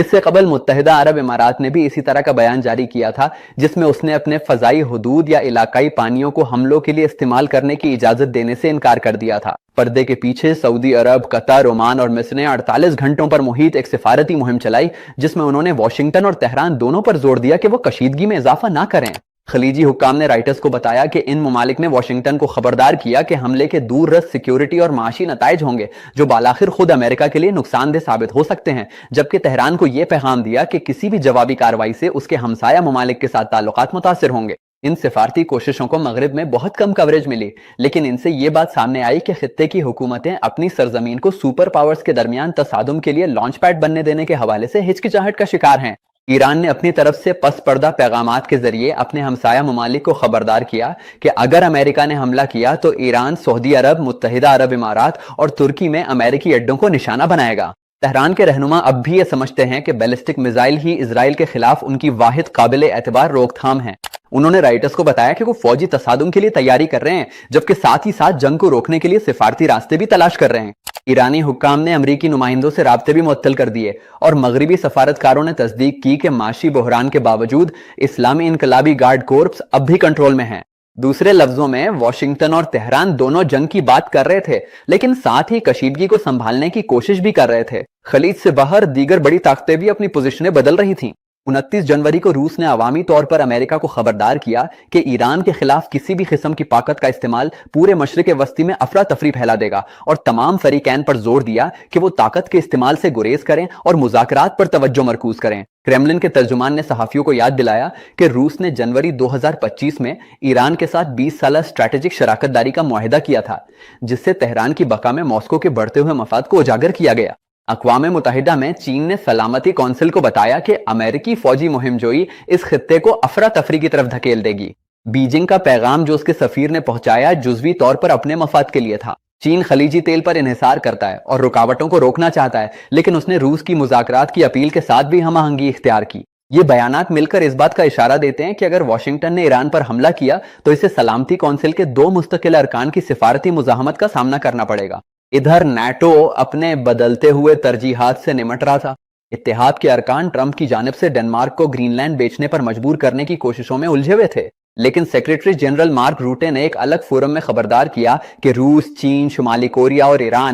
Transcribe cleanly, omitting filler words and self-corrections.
اس سے قبل متحدہ عرب امارات نے بھی اسی طرح کا بیان جاری کیا تھا، جس میں اس نے اپنے فضائی حدود یا علاقائی پانیوں کو حملوں کے لیے استعمال کرنے کی اجازت دینے سے انکار کر دیا تھا۔ پردے کے پیچھے سعودی عرب، قطر، عمان اور مصر نے 48 گھنٹوں پر محیط ایک سفارتی مہم چلائی، جس میں انہوں نے واشنگٹن اور تہران دونوں پر زور دیا کہ وہ کشیدگی میں اضافہ نہ کریں۔ خلیجی حکام نے رائٹرز کو بتایا کہ ان ممالک نے واشنگٹن کو خبردار کیا کہ حملے کے دور رس سیکیورٹی اور معاشی نتائج ہوں گے جو بالآخر خود امریکہ کے لیے نقصان دہ ثابت ہو سکتے ہیں، جبکہ تہران کو یہ پیغام دیا کہ کسی بھی جوابی کارروائی سے اس کے ہمسایہ ممالک کے ساتھ تعلقات متاثر ہوں گے۔ ان سفارتی کوششوں کو مغرب میں بہت کم کوریج ملی، لیکن ان سے یہ بات سامنے آئی کہ خطے کی حکومتیں اپنی سرزمین کو سپر پاورز کے درمیان تصادم کے لیے لانچ پیڈ بننے دینے کے حوالے سے ہچکچاہٹ کا شکار ہیں۔ ایران نے اپنی طرف سے پس پردہ پیغامات کے ذریعے اپنے ہمسایہ ممالک کو خبردار کیا کہ اگر امریکہ نے حملہ کیا تو ایران سعودی عرب، متحدہ عرب امارات اور ترکی میں امریکی اڈوں کو نشانہ بنائے گا۔ تہران کے رہنما اب بھی یہ سمجھتے ہیں کہ بیلسٹک میزائل ہی اسرائیل کے خلاف ان کی واحد قابل اعتبار روک تھام ہے۔ انہوں نے رائٹرز کو بتایا کہ وہ فوجی تصادم کے لیے تیاری کر رہے ہیں، جبکہ ساتھ ہی ساتھ جنگ کو روکنے کے لیے سفارتی راستے بھی تلاش کر رہے ہیں۔ ایرانی حکام نے امریکی نمائندوں سے رابطے بھی معطل کر دیے اور مغربی سفارتکاروں نے تصدیق کی کہ معاشی بحران کے باوجود اسلامی انقلابی گارڈ کورپس اب بھی کنٹرول میں ہیں۔ دوسرے لفظوں میں واشنگٹن اور تہران دونوں جنگ کی بات کر رہے تھے، لیکن ساتھ ہی کشیدگی کو سنبھالنے کی کوشش بھی کر رہے تھے۔ خلیج سے باہر دیگر بڑی طاقتیں بھی اپنی پوزیشنیں بدل رہی تھیں۔ 29 جنوری کو روس نے عوامی طور پر امریکہ کو خبردار کیا کہ ایران کے خلاف کسی بھی قسم کی طاقت کا استعمال پورے مشرق وسطی میں افراتفری پھیلا دے گا، اور تمام فریقین پر زور دیا کہ وہ طاقت کے استعمال سے گریز کریں اور مذاکرات پر توجہ مرکوز کریں۔ کرملن کے ترجمان نے صحافیوں کو یاد دلایا کہ روس نے جنوری 2025 میں ایران کے ساتھ 20 سالہ اسٹریٹجک شراکت داری کا معاہدہ کیا تھا، جس سے تہران کی بقا میں ماسکو کے بڑھتے ہوئے مفاد کو اجاگر کیا گیا۔ اقوام متحدہ میں چین نے سلامتی کونسل کو بتایا کہ امریکی فوجی مہم جوئی اس خطے کو افراتفری کی طرف دھکیل دے گی۔ بیجنگ کا پیغام جو اس کے سفیر نے پہنچایا جزوی طور پر اپنے مفاد کے لیے تھا۔ چین خلیجی تیل پر انحصار کرتا ہے اور رکاوٹوں کو روکنا چاہتا ہے، لیکن اس نے روس کی مذاکرات کی اپیل کے ساتھ بھی ہم آہنگی اختیار کی۔ یہ بیانات مل کر اس بات کا اشارہ دیتے ہیں کہ اگر واشنگٹن نے ایران پر حملہ کیا تو اسے سلامتی کونسل کے 2 مستقل ارکان کی سفارتی مزاحمت کا سامنا کرنا پڑے گا۔ ادھر نیٹو اپنے بدلتے ہوئے ترجیحات سے نمٹ رہا تھا۔ اتحاد کے ارکان ٹرمپ کی جانب سے ڈنمارک کو گرین لینڈ بیچنے پر مجبور کرنے کی کوششوں میں الجھے ہوئے تھے، لیکن سیکریٹری جنرل مارک روٹے نے ایک الگ فورم میں خبردار کیا کہ روس، چین، شمالی کوریا اور ایران